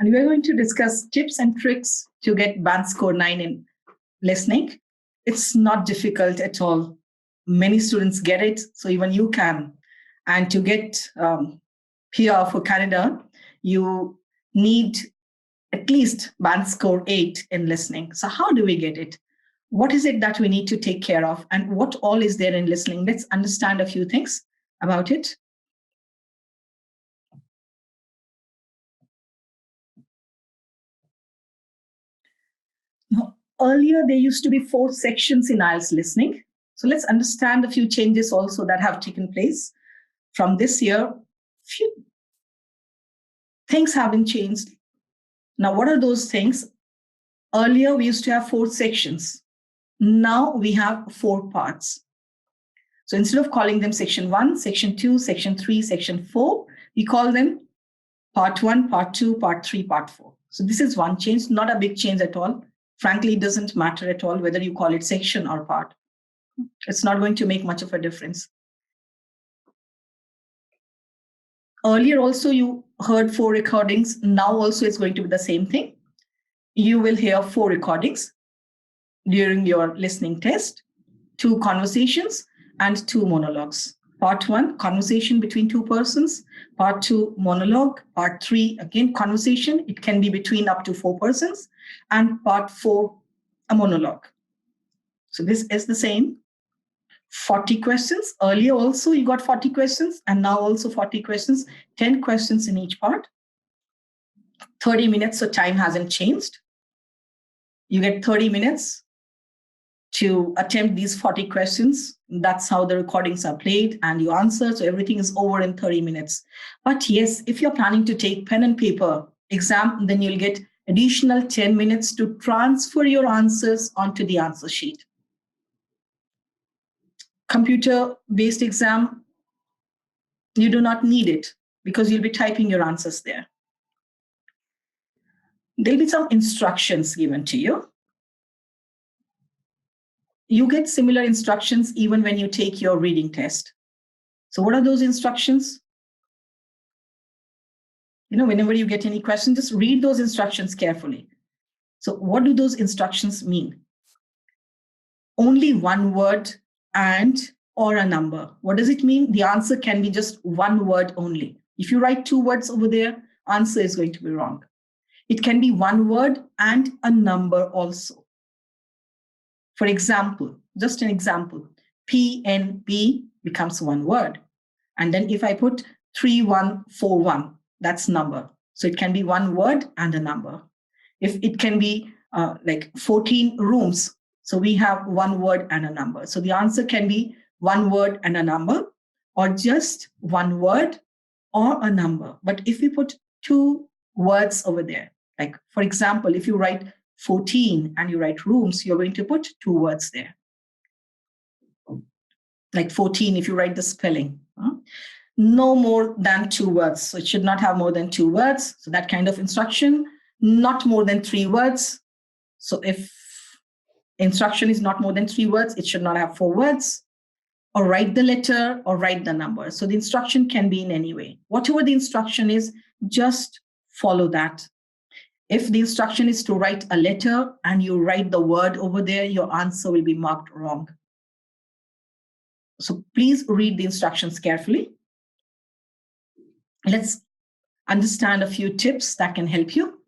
and we're going to discuss tips and tricks to get band score 9 in listening. It's not difficult at all. Many students get it, so even you can. And to get PR for Canada, you need at least band score 8 in listening. So how do we get it? What is it that we need to take care of? And what all is there in listening? Let's understand a few things about it. Now, earlier, there used to be 4 sections in IELTS listening. So let's understand a few changes also that have taken place. From this year, few things have been changed. Now, what are those things? Earlier, we used to have 4 sections. Now we have 4 parts. So instead of calling them section 1, section 2, section 3, section 4, we call them part 1, part 2, part 3, part 4. So this is one change, not a big change at all. Frankly, it doesn't matter at all whether you call it section or part. It's not going to make much of a difference. Earlier also you heard 4 recordings. Now also it's going to be the same thing. You will hear 4 recordings during your listening test, 2 conversations and 2 monologues. Part 1, conversation between 2 persons. Part 2, monologue. Part 3, again, conversation. It can be between up to 4 persons. And part 4, a monologue. So this is the same. 40 questions. Earlier also you got 40 questions and now also 40 questions, 10 questions in each part. 30 minutes, so time hasn't changed. You get 30 minutes to attempt these 40 questions. That's how the recordings are played and you answer. So everything is over in 30 minutes. But yes, if you're planning to take pen and paper exam, then you'll get additional 10 minutes to transfer your answers onto the answer sheet. Computer-based exam, you do not need it because you'll be typing your answers there. There'll be some instructions given to you. You get similar instructions even when you take your reading test. So what are those instructions? Whenever you get any question, just read those instructions carefully. So what do those instructions mean? Only one word and or a number. What does it mean? The answer can be just one word only. If you write 2 words over there, answer is going to be wrong. It can be one word and a number also. For example, just an example, PNP becomes one word. And then if I put 3141, that's number. So it can be one word and a number. If it can be like 14 rooms, so we have one word and a number. So the answer can be one word and a number, or just one word or a number. But if we put 2 words over there, like for example, if you write 14 and you write rooms, you're going to put 2 words there. Like 14, if you write the spelling, no more than 2 words. So it should not have more than 2 words. So that kind of instruction, not more than 3 words. So if instruction is not more than 3 words, it should not have 4 words. Or write the letter or write the number. So the instruction can be in any way. Whatever the instruction is, just follow that. If the instruction is to write a letter and you write the word over there, your answer will be marked wrong. So please read the instructions carefully. Let's understand a few tips that can help you.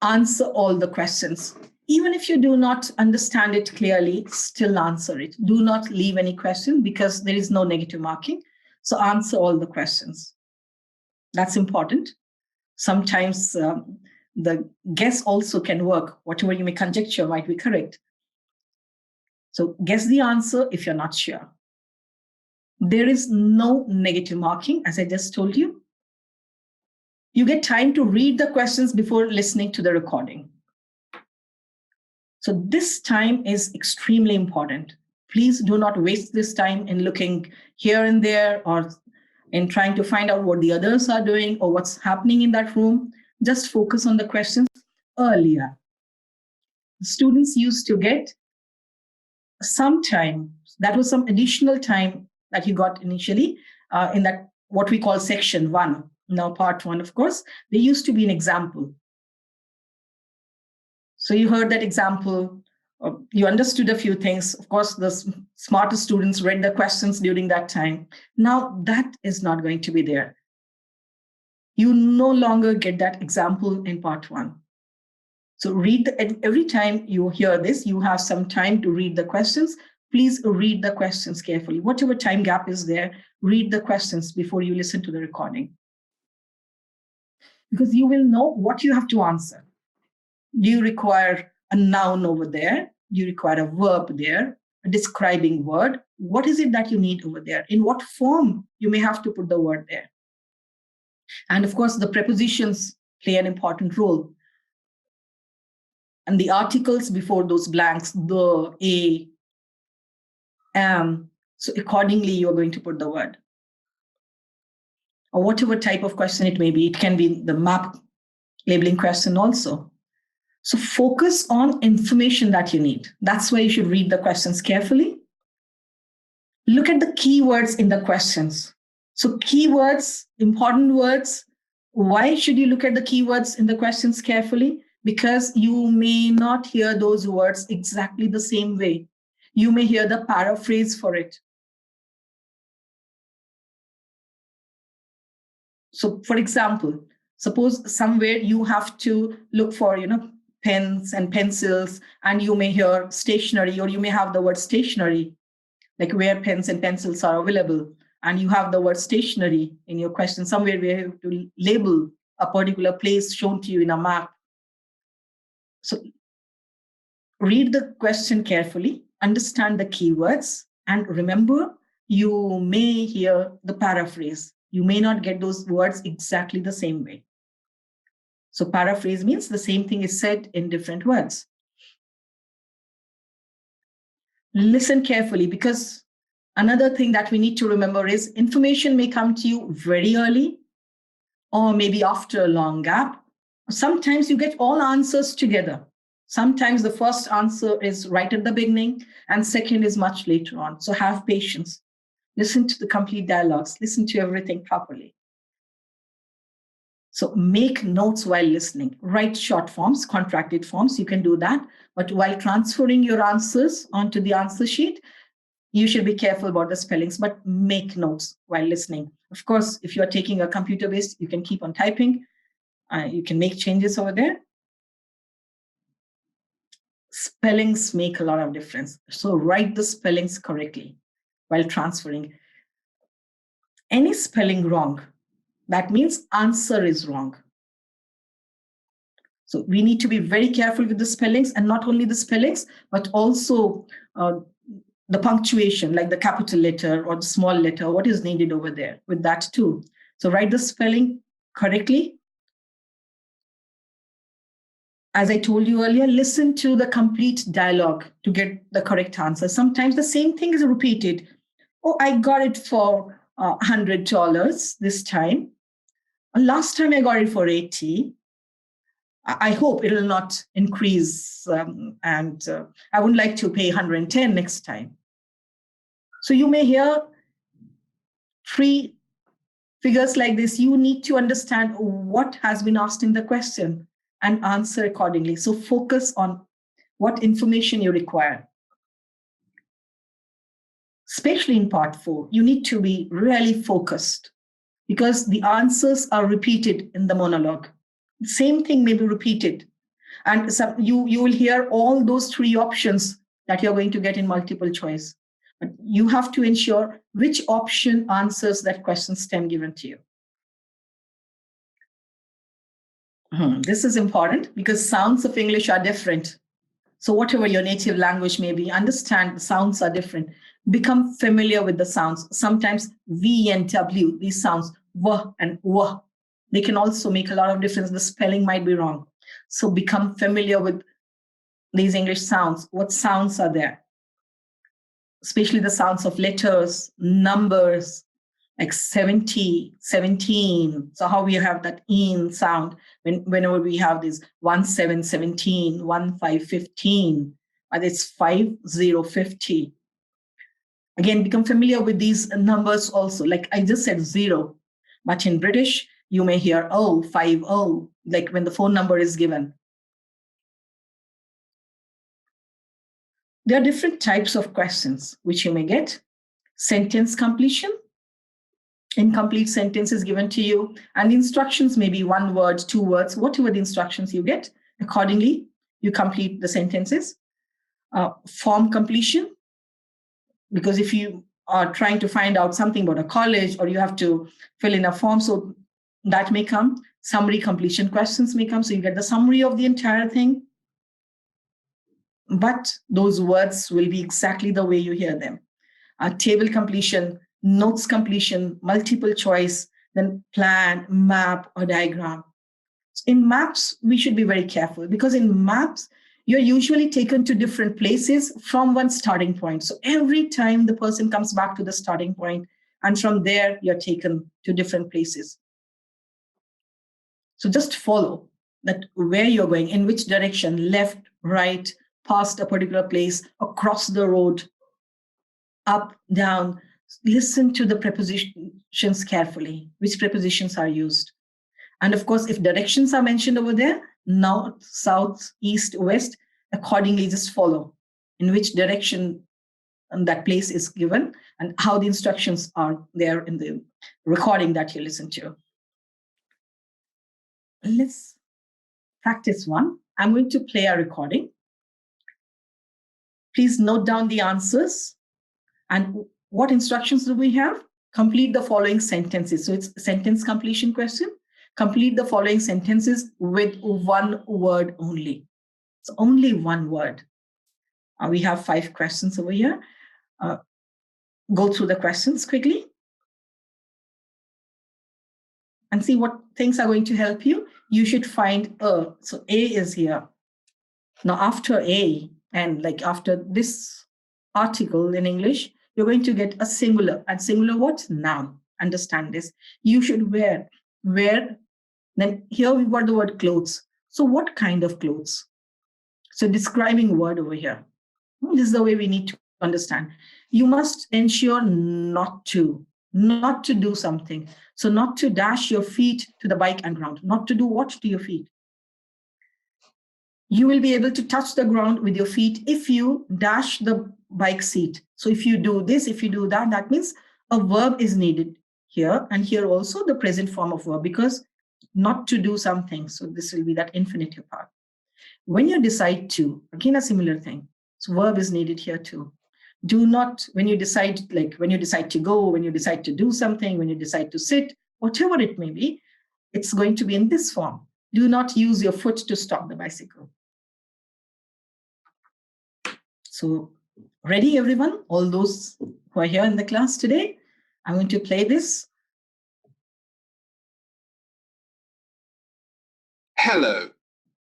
Answer all the questions. Even if you do not understand it clearly, still answer it. Do not leave any question because there is no negative marking. So answer all the questions. That's important. Sometimes the guess also can work. Whatever you may conjecture might be correct. So guess the answer if you're not sure. There is no negative marking, as I just told you. You get time to read the questions before listening to the recording. So this time is extremely important. Please do not waste this time in looking here and there or in trying to find out what the others are doing or what's happening in that room. Just focus on the questions earlier. Students used to get some time. That was some additional time that you got initially in that what we call section 1. Now, part 1, of course, there used to be an example. So you heard that example, you understood a few things. Of course, the smartest students read the questions during that time. Now that is not going to be there. You no longer get that example in part 1. So every time you hear this, you have some time to read the questions. Please read the questions carefully. Whatever time gap is there, read the questions before you listen to the recording. Because you will know what you have to answer. Do you require a noun over there? Do you require a verb there? A describing word? What is it that you need over there? In what form you may have to put the word there? And of course, the prepositions play an important role. And the articles before those blanks, the, a, am. So accordingly, you're going to put the word. Or whatever type of question it may be. It can be the map labeling question also. So focus on information that you need. That's why you should read the questions carefully. Look at the keywords in the questions. So keywords, important words. Why should you look at the keywords in the questions carefully? Because you may not hear those words exactly the same way. You may hear the paraphrase for it. So for example, suppose somewhere you have to look for, pens and pencils, and you may hear stationery, or you may have the word stationery, like where pens and pencils are available, and you have the word stationery in your question, somewhere where you have to label a particular place shown to you in a map. So read the question carefully, understand the keywords, and remember, you may hear the paraphrase. You may not get those words exactly the same way. So paraphrase means the same thing is said in different words. Listen carefully, because another thing that we need to remember is information may come to you very early or maybe after a long gap. Sometimes you get all answers together. Sometimes the first answer is right at the beginning and second is much later on. So have patience. Listen to the complete dialogues. Listen to everything properly. So make notes while listening. Write short forms, contracted forms. You can do that. But while transferring your answers onto the answer sheet, you should be careful about the spellings, but make notes while listening. Of course, if you're taking a computer-based, you can keep on typing. You can make changes over there. Spellings make a lot of difference. So write the spellings correctly while transferring. Any spelling wrong, that means answer is wrong. So we need to be very careful with the spellings, and not only the spellings, but also the punctuation, like the capital letter or the small letter, what is needed over there with that too. So write the spelling correctly. As I told you earlier, listen to the complete dialogue to get the correct answer. Sometimes the same thing is repeated. Oh, I got it for $100 this time. Last time I got it for 80. I hope it will not increase, and I would like to pay 110 next time. So you may hear 3 figures like this. You need to understand what has been asked in the question and answer accordingly. So focus on what information you require. Especially in part 4, you need to be really focused, because the answers are repeated in the monologue. The same thing may be repeated. And you will hear all those 3 options that you're going to get in multiple choice. But you have to ensure which option answers that question stem given to you. This is important because sounds of English are different. So whatever your native language may be, understand the sounds are different. Become familiar with the sounds. Sometimes V and W, these sounds, W and W, they can also make a lot of difference. The spelling might be wrong. So become familiar with these English sounds. What sounds are there? Especially the sounds of letters, numbers, like 70, 17. So how we have that in sound whenever we have this 1717, 1515, and it's 5050. Again, become familiar with these numbers also. Like I just said 0, but in British, You may hear 050, like when the phone number is given. There are different types of questions which you may get. Sentence completion. Incomplete sentence is given to you, and the instructions may be 1 word, 2 words, whatever the instructions you get. Accordingly, you complete the sentences. Form completion, because if you are trying to find out something about a college, or you have to fill in a form, so that may come. Summary completion questions may come, so you get the summary of the entire thing, but those words will be exactly the way you hear them. Table completion, notes completion, multiple choice, then plan, map, or diagram. In maps, we should be very careful, because in maps, you're usually taken to different places from one starting point. So every time the person comes back to the starting point, and from there, you're taken to different places. So just follow that where you're going, in which direction, left, right, past a particular place, across the road, up, down. Listen to the prepositions carefully, which prepositions are used. And of course, if directions are mentioned over there, north, south, east, west, accordingly just follow in which direction that place is given and how the instructions are there in the recording that you listen to. Let's practice one. I'm going to play a recording. Please note down the answers. And what instructions do we have? Complete the following sentences. So it's a sentence completion question. Complete the following sentences with 1 word only. So only 1 word. We have 5 questions over here. Go through the questions quickly and see what things are going to help you. You should find A. So A is here. Now after A, and like after this article in English, you're going to get a singular. And singular what? Noun. Understand this. You should wear. Wear. Then here we've got the word clothes. So what kind of clothes? So describing word over here. This is the way we need to understand. You must ensure not to do something. So not to dash your feet to the bike and ground. Not to do what to your feet? You will be able to touch the ground with your feet if you dash the bike seat. So if you do this, if you do that, that means a verb is needed here. And here also the present form of verb, because not to do something. So this will be that infinitive part. When you decide to, again, a similar thing. So verb is needed here too. Do not, when you decide to go, when you decide to do something, when you decide to sit, whatever it may be, it's going to be in this form. Do not use your foot to stop the bicycle. So ready, everyone? All those who are here in the class today, I'm going to play this. Hello,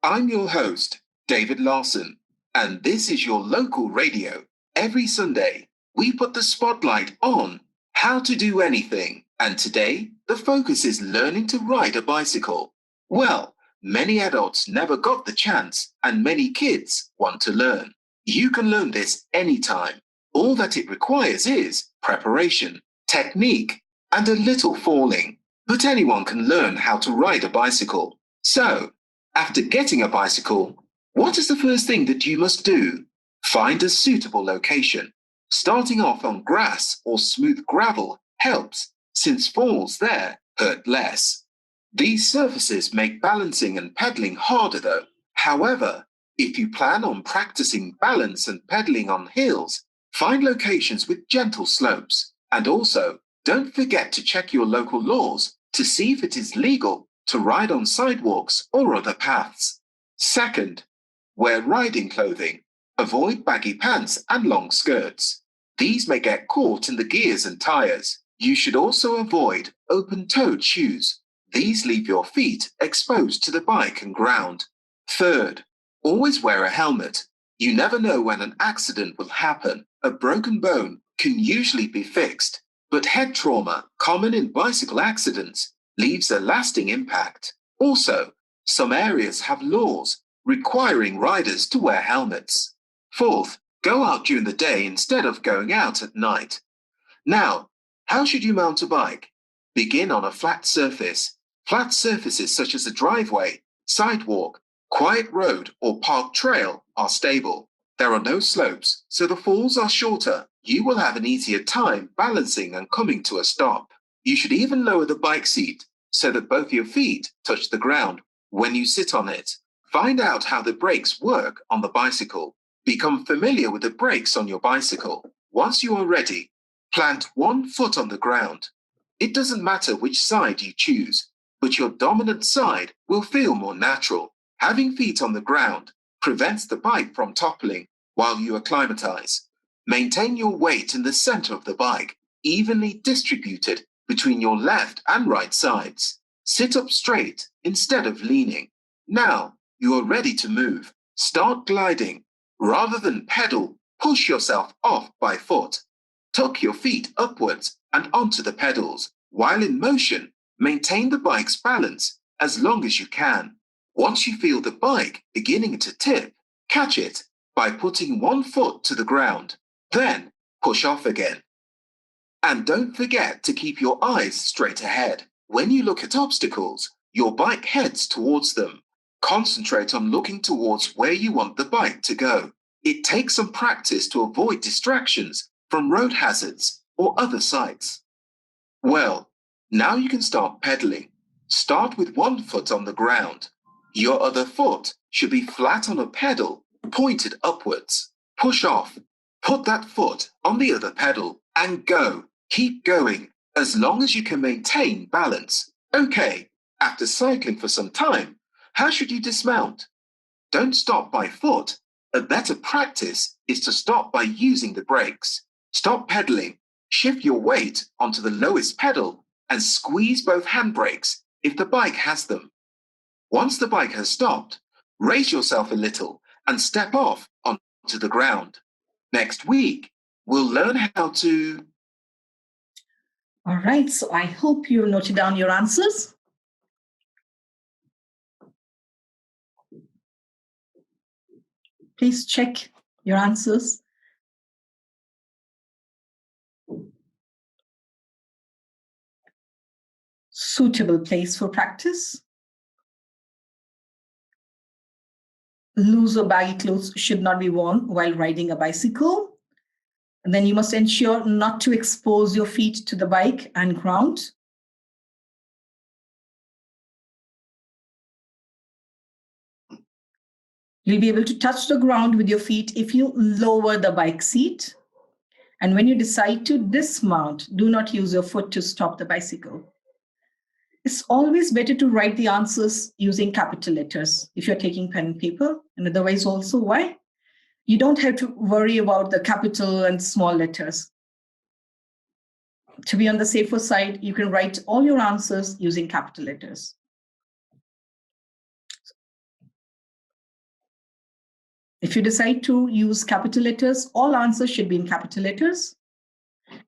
I'm your host, David Larson, and this is your local radio. Every Sunday, we put the spotlight on how to do anything, and today, the focus is learning to ride a bicycle. Well, many adults never got the chance, and many kids want to learn. You can learn this anytime. All that it requires is preparation, technique, and a little falling. But anyone can learn how to ride a bicycle. So, after getting a bicycle, what is the first thing that you must do? Find a suitable location. Starting off on grass or smooth gravel helps, since falls there hurt less. These surfaces make balancing and pedaling harder though. However, if you plan on practicing balance and pedaling on hills, find locations with gentle slopes. And also, don't forget to check your local laws to see if it is legal to ride on sidewalks or other paths. Second, wear riding clothing. Avoid baggy pants and long skirts. These may get caught in the gears and tires. You should also avoid open-toed shoes. These leave your feet exposed to the bike and ground. Third, always wear a helmet. You never know when an accident will happen. A broken bone can usually be fixed, but head trauma, common in bicycle accidents, leaves a lasting impact. Also, some areas have laws requiring riders to wear helmets. Fourth, go out during the day instead of going out at night. Now, how should you mount a bike? Begin on a flat surface. Flat surfaces such as a driveway, sidewalk, quiet road, or park trail are stable. There are no slopes, so the falls are shorter. You will have an easier time balancing and coming to a stop. You should even lower the bike seat so that both your feet touch the ground when you sit on it. Find out how the brakes work on the bicycle. Become familiar with the brakes on your bicycle. Once you are ready, plant one foot on the ground. It doesn't matter which side you choose, but your dominant side will feel more natural. Having feet on the ground prevents the bike from toppling while you acclimatize. Maintain your weight in the center of the bike, evenly distributed between your left and right sides. Sit up straight instead of leaning. Now you are ready to move. Start gliding. Rather than pedal, push yourself off by foot. Tuck your feet upwards and onto the pedals. While in motion, maintain the bike's balance as long as you can. Once you feel the bike beginning to tip, catch it by putting one foot to the ground. Then push off again. And don't forget to keep your eyes straight ahead. When you look at obstacles, your bike heads towards them. Concentrate on looking towards where you want the bike to go. It takes some practice to avoid distractions from road hazards or other sights. Well, now you can start pedaling. Start with one foot on the ground. Your other foot should be flat on a pedal, pointed upwards. Push off. Put that foot on the other pedal and go. Keep going as long as you can maintain balance. Okay, after cycling for some time, how should you dismount? Don't stop by foot. A better practice is to stop by using the brakes. Stop pedaling. Shift your weight onto the lowest pedal and squeeze both handbrakes if the bike has them. Once the bike has stopped, raise yourself a little and step off onto the ground. Next week, we'll learn how to... All right, so I hope you noted down your answers. Please check your answers. Suitable place for practice. Loose or baggy clothes should not be worn while riding a bicycle. And then you must ensure not to expose your feet to the bike and ground. You'll be able to touch the ground with your feet if you lower the bike seat. And when you decide to dismount, do not use your foot to stop the bicycle. It's always better to write the answers using capital letters if you're taking pen and paper. And otherwise also, why? You don't have to worry about the capital and small letters. To be on the safer side, you can write all your answers using capital letters. If you decide to use capital letters, all answers should be in capital letters.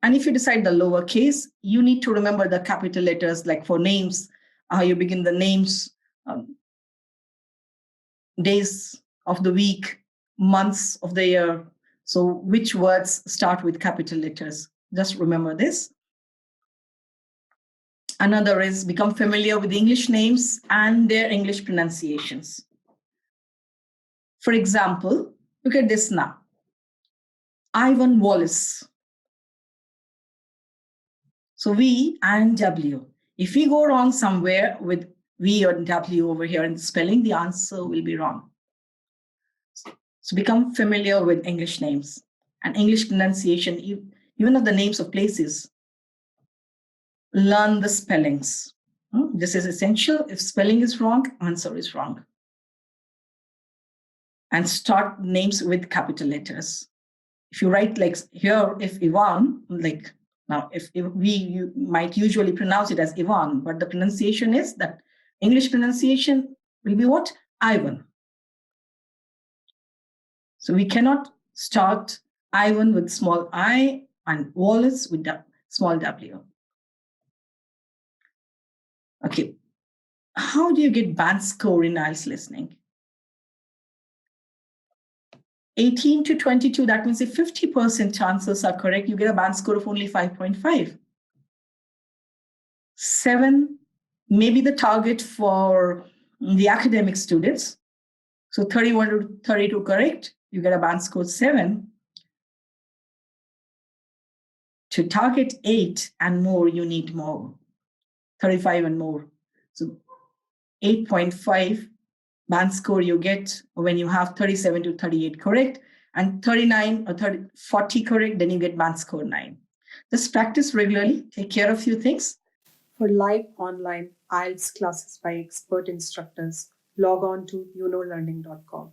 And if you decide the lowercase, you need to remember the capital letters, like for names, how you begin the names, days of the week, months of the year. So which words start with capital letters? Just remember this. Another is become familiar with English names and their English pronunciations. For example, look at this now. Ivan Wallace. So V and W. If we go wrong somewhere with V or W over here in the spelling, the answer will be wrong. So become familiar with English names and English pronunciation, even of the names of places. Learn the spellings. This is essential. If spelling is wrong, answer is wrong. And start names with capital letters. If you write like here, if Ivan, like now, if you might usually pronounce it as Ivan, but the pronunciation is that English pronunciation will be what? Ivan. So we cannot start Ivan with small I and Wallace with small W. Okay. How do you get band score in IELTS listening? 18 to 22, that means if 50% chances are correct, you get a band score of only 5.5. 7 maybe the target for the academic students. So 31 to 32 correct, you get a band score 7. To target 8 and more, you need more, 35 and more. So 8.5 band score you get when you have 37 to 38 correct, and 39 or 40 correct, then you get band score 9. Just practice regularly, take care of few things. For live online IELTS classes by expert instructors, log on to yunolearning.com.